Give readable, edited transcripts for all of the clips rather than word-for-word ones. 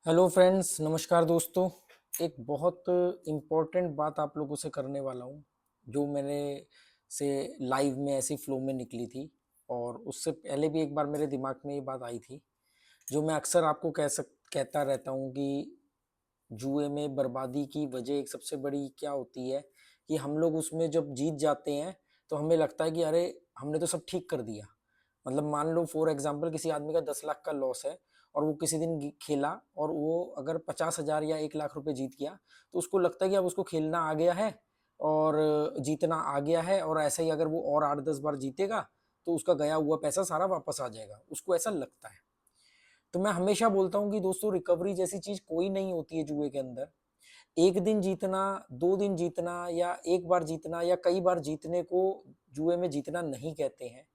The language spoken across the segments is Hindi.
हेलो फ्रेंड्स, नमस्कार दोस्तों। एक बहुत इम्पोर्टेंट बात आप लोगों से करने वाला हूँ, जो मैंने से लाइव में ऐसी फ्लो में निकली थी। और उससे पहले भी एक बार मेरे दिमाग में ये बात आई थी, जो मैं अक्सर आपको कहता रहता हूँ कि जुए में बर्बादी की वजह एक सबसे बड़ी क्या होती है कि हम लोग उसमें जब जीत जाते हैं तो हमें लगता है कि अरे, हमने तो सब ठीक कर दिया। मतलब मान लो फॉर एग्जांपल किसी आदमी का 10 लाख का लॉस है और वो किसी दिन खेला और वो अगर 50,000 या 1 लाख रुपए जीत गया, तो उसको लगता है कि अब उसको खेलना आ गया है और जीतना आ गया है, और ऐसे ही अगर वो और 8-10 बार जीतेगा तो उसका गया हुआ पैसा सारा वापस आ जाएगा, उसको ऐसा लगता है। तो मैं हमेशा बोलता हूँ कि दोस्तों, रिकवरी जैसी चीज कोई नहीं होती है जुए के अंदर। एक दिन जीतना, 2 दिन जीतना या एक बार जीतना या कई बार जीतने को जुए में जीतना नहीं कहते हैं।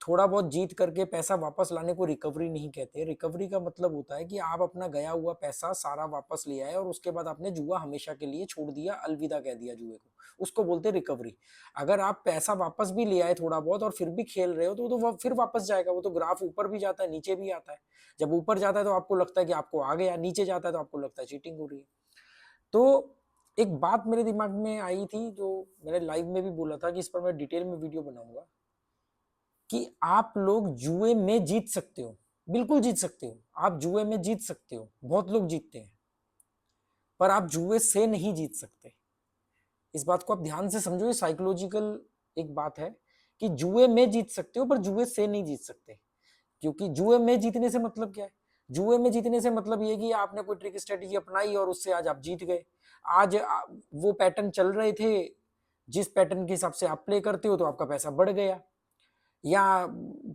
थोड़ा बहुत जीत करके पैसा वापस लाने को रिकवरी नहीं कहते। रिकवरी का मतलब होता है कि आप अपना गया हुआ पैसा सारा वापस ले आए और उसके बाद आपने जुआ हमेशा के लिए छोड़ दिया, अलविदा कह दिया जुए को, उसको बोलते हैं रिकवरी। अगर आप पैसा वापस भी ले आए थोड़ा बहुत और फिर भी खेल रहे हो तो वो फिर वापस जाएगा। वो तो ग्राफ ऊपर भी जाता है, नीचे भी आता है। जब ऊपर जाता है तो आपको लगता है कि आपको आ गया, नीचे जाता है तो आपको लगता है चीटिंग हो रही है। तो एक बात मेरे दिमाग में आई थी, जो मैंने लाइव में भी बोला था कि इस पर मैं डिटेल में वीडियो बनाऊंगा, कि आप लोग जुए में जीत सकते हो। बिल्कुल जीत सकते हो, आप जुए में जीत सकते हो, बहुत लोग जीतते हैं। पर आप जुए से नहीं जीत सकते। इस बात को आप ध्यान से समझो, ये साइकोलॉजिकल एक बात है कि जुए में जीत सकते हो पर जुए से नहीं जीत सकते। क्योंकि जुए में जीतने से मतलब क्या है? जुए में जीतने से मतलब ये कि आपने कोई ट्रिक स्ट्रेटेजी अपनाई और उससे आज आप जीत गए। आज वो पैटर्न चल रहे थे, जिस पैटर्न के हिसाब से आप प्ले करते हो तो आपका पैसा बढ़ गया। या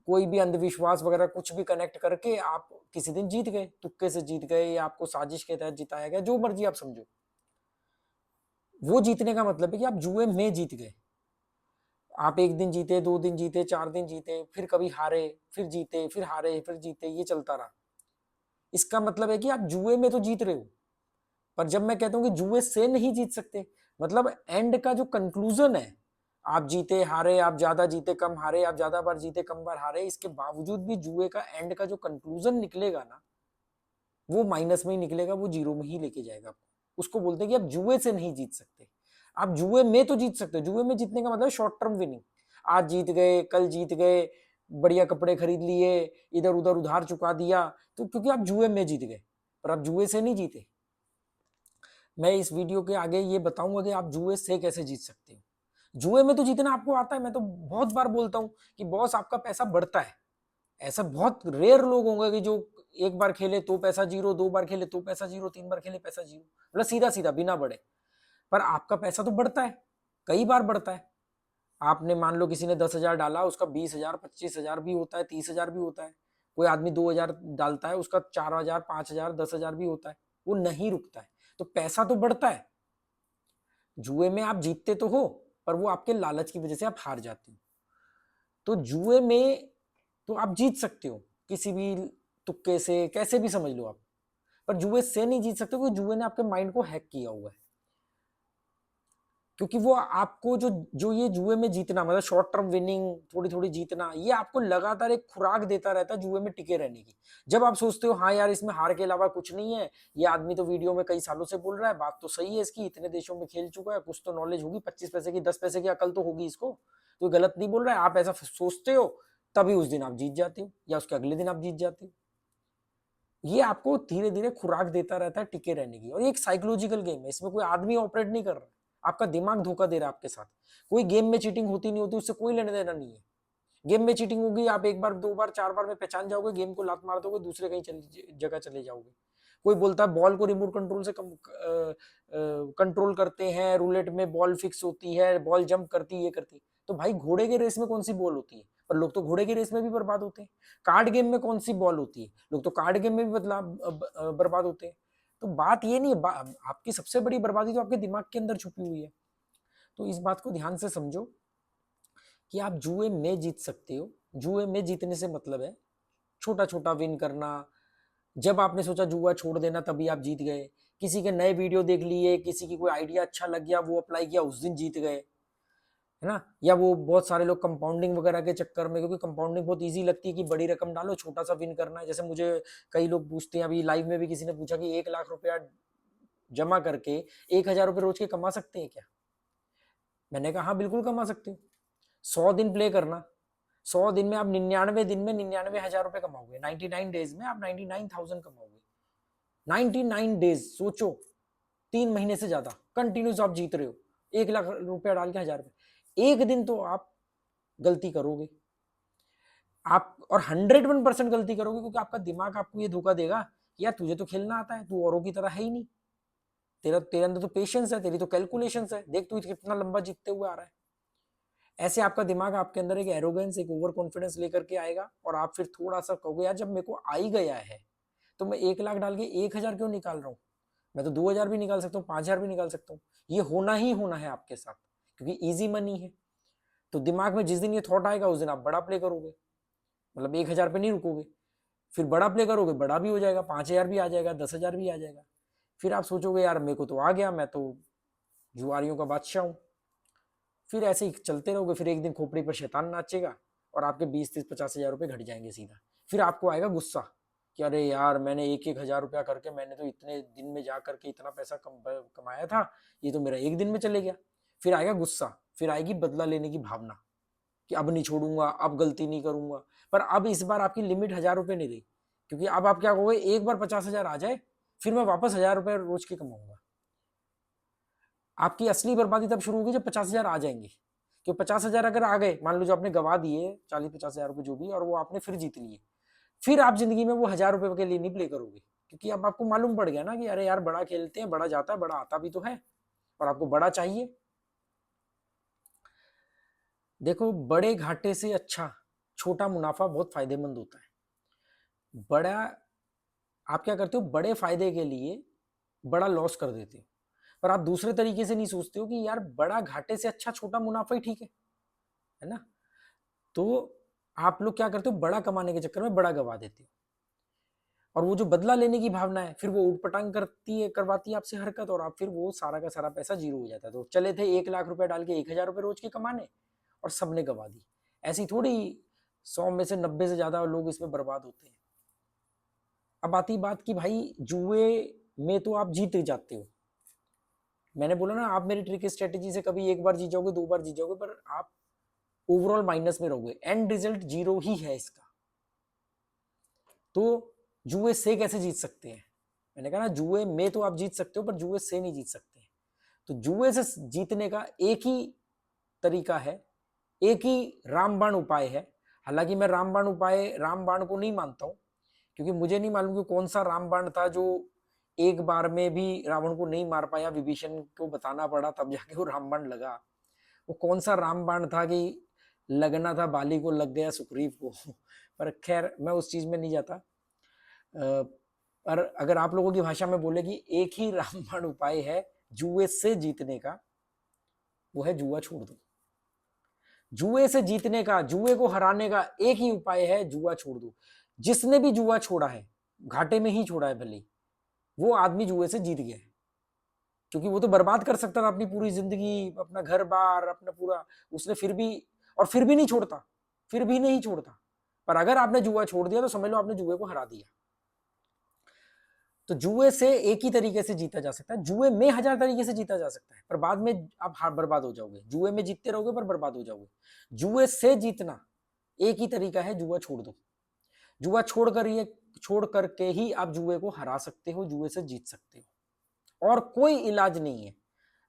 कोई भी अंधविश्वास वगैरह कुछ भी कनेक्ट करके आप किसी दिन जीत गए, तुक्के से जीत गए, या आपको साजिश के तहत जिताया गया, जो मर्जी आप समझो। वो जीतने का मतलब है कि आप जुए में जीत गए। आप एक दिन जीते, 2 दिन जीते, 4 दिन जीते, फिर कभी हारे, फिर जीते, फिर हारे, फिर जीते, ये चलता रहा। इसका मतलब है कि आप जुए में तो जीत रहे हो। पर जब मैं कहता हूं कि जुए से नहीं जीत सकते, मतलब एंड का जो कंक्लूजन है, आप जीते हारे, आप ज्यादा जीते कम हारे, आप ज्यादा बार जीते कम बार हारे, इसके बावजूद भी जुए का एंड का जो कंक्लूजन निकलेगा ना, वो माइनस में ही निकलेगा, वो जीरो में ही लेके जाएगा आपको। उसको बोलते हैं कि आप जुए से नहीं जीत सकते। आप जुए में तो जीत सकते हो। जुए में जीतने का मतलब शॉर्ट टर्म विनिंग। आज जीत गए, कल जीत गए, बढ़िया कपड़े खरीद लिए, इधर उधर उधार चुका दिया, तो क्योंकि आप जुए में जीत गए, पर आप जुए से नहीं जीते। मैं इस वीडियो के आगे ये बताऊंगा कि आप जुए से कैसे जीत सकते हो। जुए में तो जीतना आपको आता है। मैं तो बहुत बार बोलता हूं कि बॉस, आपका पैसा बढ़ता है। ऐसा बहुत रेयर लोग होंगे कि जो एक बार खेले तो पैसा जीरो, 2 बार खेले तो पैसा जीरो, 3 बार खेले पैसा जीरो, मतलब सीधा सीधा बिना बढ़े। पर आपका पैसा तो बढ़ता है, कई बार बढ़ता है। आपने मान लो किसी ने 10,000 डाला, उसका 20,000, 25,000 भी होता है, 30,000 भी होता है। कोई आदमी 2,000 डालता है, उसका 4,000, 5,000, 10,000 भी होता है। वो नहीं रुकता है, तो पैसा तो बढ़ता है। जुए में आप जीतते तो हो, पर वो आपके लालच की वजह से आप हार जाते हो। तो जुए में तो आप जीत सकते हो किसी भी तुक्के से, कैसे भी समझ लो आप। पर जुए से नहीं जीत सकते, क्योंकि जुए ने आपके माइंड को हैक किया हुआ है। क्योंकि वो आपको जो जो ये जुए में जीतना, मतलब शॉर्ट टर्म विनिंग, थोड़ी थोड़ी जीतना, ये आपको लगातार एक खुराक देता रहता है जुए में टिके रहने की। जब आप सोचते हो हाँ यार, इसमें हार के अलावा कुछ नहीं है, ये आदमी तो वीडियो में कई सालों से बोल रहा है, बात तो सही है इसकी, इतने देशों में खेल चुका है, कुछ तो नॉलेज होगी, 25 पैसे की, 10 पैसे की अकल तो होगी इसको, तो गलत नहीं बोल रहा है, आप ऐसा सोचते हो, तभी उस दिन आप जीत जाते हो या उसके अगले दिन आप जीत जाते हो। ये आपको धीरे धीरे खुराक देता रहता है टिके रहने की। और ये एक साइकोलॉजिकल गेम है, इसमें कोई आदमी ऑपरेट नहीं कर रहा है, आपका दिमाग धोखा दे रहा है आपके साथ। कोई गेम में चीटिंग होती नहीं होती, उससे कोई लेने देना नहीं है। गेम में चीटिंग होगी, आप एक बार, 2 बार, 4 बार में पहचान जाओगे, गेम को लात मार दोगे, दूसरे कहीं जगह चले जाओगे। कोई बोलता है बॉल को रिमोट कंट्रोल से कंट्रोल करते हैं, रूलेट में बॉल फिक्स होती है, बॉल जंप करती है, ये करती है। तो भाई, घोड़े के रेस में कौन सी बॉल होती है? पर लोग तो घोड़े की रेस में भी बर्बाद होते हैं। कार्ड गेम में कौन सी बॉल होती है? लोग तो कार्ड गेम में भी बर्बाद होते हैं। तो बात ये नहीं है, आपकी सबसे बड़ी बर्बादी तो आपके दिमाग के अंदर छुपी हुई है। तो इस बात को ध्यान से समझो कि आप जुए में जीत सकते हो। जुए में जीतने से मतलब है छोटा छोटा विन करना। जब आपने सोचा जुआ छोड़ देना, तभी आप जीत गए। किसी के नए वीडियो देख लिए, किसी की कोई आइडिया अच्छा लग गया, वो अप्लाई किया, उस दिन जीत गए। है ना। या वो बहुत सारे लोग कंपाउंडिंग वगैरह के चक्कर में, क्योंकि कंपाउंडिंग बहुत इजी लगती है कि बड़ी रकम डालो छोटा सा विन करना है। जैसे मुझे कई लोग पूछते हैं, अभी लाइव में भी किसी ने पूछा कि 1 लाख रुपया जमा करके 1,000 रुपये रोज के कमा सकते हैं क्या। मैंने कहा हाँ बिल्कुल कमा सकते हो। 100 दिन प्ले करना, 100 दिन में आप 99 दिन में 99,000 रुपये कमाओगे। 99 डेज में आप 99,000 कमाओगे। 99 डेज सोचो, 3 महीने से ज्यादा कंटिन्यूस आप जीत रहे हो 1 लाख रुपया डाल के 1,000 रुपये। एक दिन तो आप गलती करोगे आप, और 101% गलती करोगे, क्योंकि आपका दिमाग आपको ये धोखा देगा कि यार तुझे तो खेलना आता है, तू औरों की तरह है ही नहीं, तेरे अंदर तो पेशेंस है, तेरी तो कैलकुलेशंस है, देख तू कितना लंबा जीतते हुए आ रहा है। ऐसे आपका दिमाग आपके अंदर एक एरोगेंस, एक ओवर कॉन्फिडेंस लेकर के आएगा, और आप फिर थोड़ा सा कहोगे यार जब मेरे को आ ही गया है तो मैं 1 लाख डाल के 1,000 क्यों निकाल रहा हूँ, मैं तो 2,000 भी निकाल सकता हूँ, 5,000 भी निकाल सकता हूँ। ये होना ही होना है आपके साथ, क्योंकि इजी मनी है। तो दिमाग में जिस दिन ये थॉट आएगा उस दिन आप बड़ा प्ले करोगे, मतलब 1,000 पे नहीं रुकोगे, फिर बड़ा प्ले करोगे, बड़ा भी हो जाएगा, 5,000 भी आ जाएगा, 10,000 भी आ जाएगा। फिर आप सोचोगे यार मेरे को तो आ गया, मैं तो जुआरियों का बादशाह हूँ। फिर ऐसे ही चलते रहोगे, फिर एक दिन खोपड़ी पर शैतान नाचेगा और आपके 20, 30, 50,000 रुपये घट जाएंगे सीधा। फिर आपको आएगा गुस्सा कि अरे यार मैंने 1,000 रुपया करके मैंने तो इतने दिन में जा करके इतना पैसा कमाया था, ये तो मेरा एक दिन में चले गया। फिर आएगा गुस्सा, फिर आएगी बदला लेने की भावना कि अब नहीं छोड़ूंगा, अब गलती नहीं करूंगा। पर अब इस बार आपकी लिमिट 1,000 रुपये नहीं रही, क्योंकि अब आप क्या कहोगे, एक बार 50,000 आ जाए फिर मैं वापस 1,000 रुपये रोज के कमाऊंगा। आपकी असली बर्बादी तब शुरू होगी जब 50,000 आ जाएंगे। कि 50,000 अगर आ गए, मान लो जो आपने गवा दिए 40-50,000 रुपये जो भी, और वो आपने फिर जीत लिए, फिर आप जिंदगी में वो 1,000 रुपये के लिए नहीं प्ले करोगे, क्योंकि अब आपको मालूम पड़ गया ना कि अरे यार बड़ा खेलते हैं, बड़ा जाता है, बड़ा आता भी तो है, और आपको बड़ा चाहिए। देखो बड़े घाटे से अच्छा छोटा मुनाफा बहुत फायदेमंद होता है। बड़ा, आप क्या करते हो, बड़े फायदे के लिए बड़ा लॉस कर देते हो, पर आप दूसरे तरीके से नहीं सोचते हो कि यार बड़ा घाटे से अच्छा छोटा मुनाफा ही ठीक है ना। तो आप लोग क्या करते हो, बड़ा कमाने के चक्कर में बड़ा गवा देते हो, और वो जो बदला लेने की भावना है फिर वो उटपटांग करती है, करवाती है आपसे हरकत, और आप फिर वो सारा का सारा पैसा जीरो हो जाता है। तो चले थे 1 लाख रुपया डाल के 1,000 रुपये रोज के कमाने, और सबने गवा दी। ऐसी थोड़ी 100 में से 90 से ज्यादा लोग इसमें बर्बाद होते हैं। अब आती बात कि भाई जुए में तो आप जीत जाते हो, मैंने बोला ना आप मेरी ट्रिक स्ट्रेटेजी से कभी एक बार जीत जाओगे, 2 बार जीत जाओगे, पर आप ओवरऑल माइनस में रहोगे, एंड रिजल्ट जीरो ही है इसका। तो जुए से कैसे जीत सकते हैं, मैंने कहा ना जुए में तो आप जीत सकते हो, पर जुए से नहीं जीत सकते। तो जुए से जीतने का एक ही तरीका है, एक ही रामबाण उपाय है। हालांकि मैं रामबाण उपाय, रामबाण को नहीं मानता हूं, क्योंकि मुझे नहीं मालूम कि कौन सा रामबाण था जो एक बार में भी रावण को नहीं मार पाया, विभीषण को बताना पड़ा तब जाके वो रामबाण लगा। वो कौन सा रामबाण था कि लगना था बाली को, लग गया सुग्रीव को। पर खैर मैं उस चीज में नहीं जाता। पर अगर आप लोगों की भाषा में बोले कि एक ही रामबाण उपाय है जुए से जीतने का, वो है जुआ छोड़ दो। जुए से जीतने का, जुए को हराने का एक ही उपाय है, जुआ छोड़ दो। जिसने भी जुआ छोड़ा है, घाटे में ही छोड़ा है भले, वो आदमी जुए से जीत गया है। क्योंकि वो तो बर्बाद कर सकता था अपनी पूरी जिंदगी, अपना घर बार, अपना पूरा, उसने फिर भी, और फिर भी नहीं छोड़ता, फिर भी नहीं छोड़ता। पर अगर आपने जुआ छोड़ दिया तो समझ लो आपने जुए को हरा दिया। तो जुए से एक ही तरीके से जीता जा सकता है, जुए में 1,000 तरीके से जीता जा सकता है, पर बाद में आप हार बर्बाद हो जाओगे। जुए में जीतते रहोगे पर बर्बाद हो जाओगे। जुए से जीतना एक ही तरीका है, जुआ छोड़ दो। जुआ छोड़ करके ही आप जुए को हरा सकते हो, जुए से जीत सकते हो, और कोई इलाज नहीं है।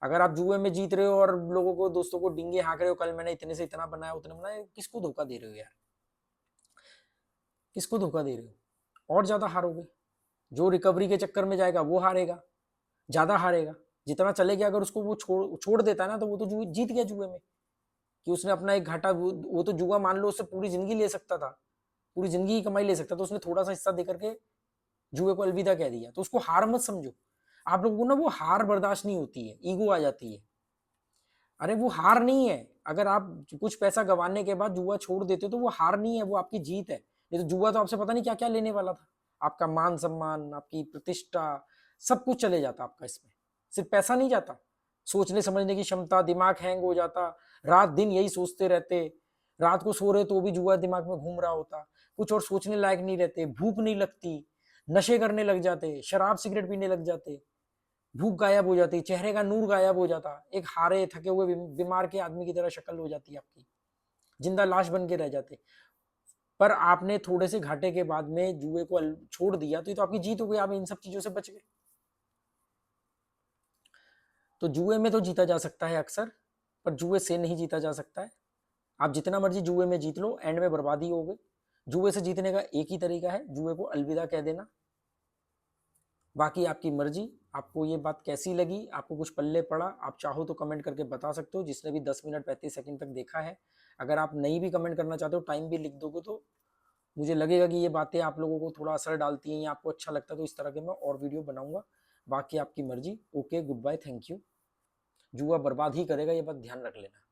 अगर आप जुए में जीत रहे हो और लोगों को, दोस्तों को डींगे हाँक रहे हो, कल मैंने इतने से इतना बनाया, उतने बनाया, किसको धोखा दे रहे हो यार, किसको धोखा दे रहे हो, और ज्यादा हारोगे। जो रिकवरी के चक्कर में जाएगा वो हारेगा, ज्यादा हारेगा। जितना चले गया अगर उसको वो छोड़ देता है ना, तो वो तो जीत गया जुए में। कि उसने अपना एक घाटा, वो तो जुआ मान लो उससे पूरी जिंदगी ले सकता था, पूरी जिंदगी की कमाई ले सकता, तो उसने थोड़ा सा हिस्सा दे करके जुए को अलविदा कह दिया। तो उसको हार मत समझो। आप लोगों को ना वो हार बर्दाश्त नहीं होती है, ईगो आ जाती है। अरे वो हार नहीं है, अगर आप कुछ पैसा गंवाने के बाद जुआ छोड़ देते हो तो वो हार नहीं है, वो आपकी जीत है। नहीं तो जुआ तो आपसे पता नहीं क्या क्या लेने वाला था, आपका मान सम्मान, आपकी प्रतिष्ठा, सब कुछ चले जाता आपका इसमें। सिर्फ पैसा नहीं जाता, सोचने समझने की क्षमता, दिमाग हैंग हो जाता, रात दिन यही सोचते रहते, रात को सो रहे तो भी जुआ दिमाग में घूम रहा होता, कुछ और सोचने लायक नहीं रहते, भूख नहीं लगती, नशे करने लग जाते, शराब सिगरेट पीने लग जाते, भूख गायब हो जाती, चेहरे का नूर गायब हो जाता, एक हारे थके हुए बीमार के आदमी की तरह शक्ल हो जाती है आपकी, जिंदा लाश बन के रह जाते। पर आपने थोड़े से घाटे के बाद में जुए को छोड़ दिया तो ये तो आपकी जीत हो गई, आप इन सब चीजों से बच गए। तो जुए में तो जीता जा सकता है अक्सर, पर जुए से नहीं जीता जा सकता है। आप जितना मर्जी जुए में जीत लो, एंड में बर्बादी हो गई। जुए से जीतने का एक ही तरीका है, जुए को अलविदा कह देना। बाकी आपकी मर्जी, आपको ये बात कैसी लगी, आपको कुछ पल्ले पड़ा, आप चाहो तो कमेंट करके बता सकते हो, जिसने भी 10 मिनट 35 सेकंड तक देखा है। अगर आप नहीं भी कमेंट करना चाहते हो, टाइम भी लिख दोगे तो मुझे लगेगा कि ये बातें आप लोगों को थोड़ा असर डालती हैं या आपको अच्छा लगता है, तो इस तरह के मैं और वीडियो बनाऊंगा। बाकी आपकी मर्जी। Okay, goodbye, thank you. जुआ बर्बाद ही करेगा, ये बात ध्यान रख लेना।